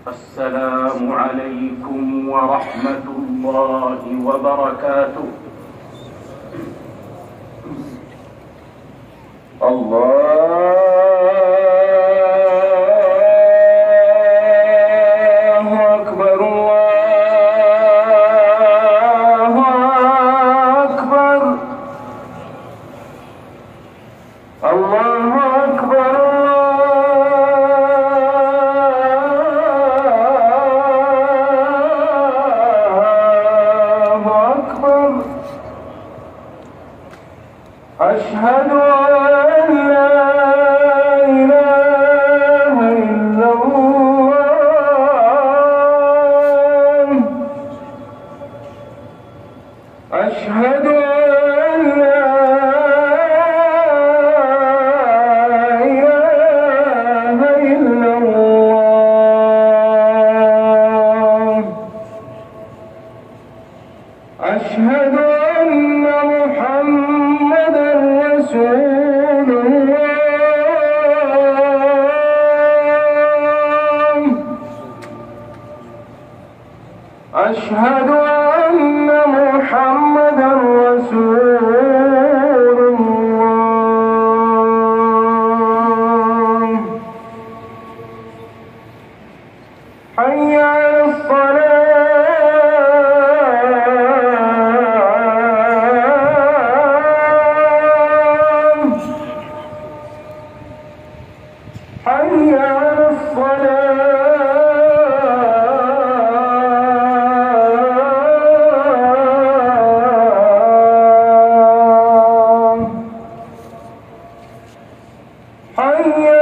السلام عليكم ورحمة الله وبركاته. الله أكبر الله أكبر الله أكبر الله أكبر. أشهد أن لا إله إلا الله. أشهد أن لا إله إلا الله. أشهد أن محمدا رسول الله. أشهد أن محمدا رسول الله. حي على الصلاة. حي على الصلاة. حي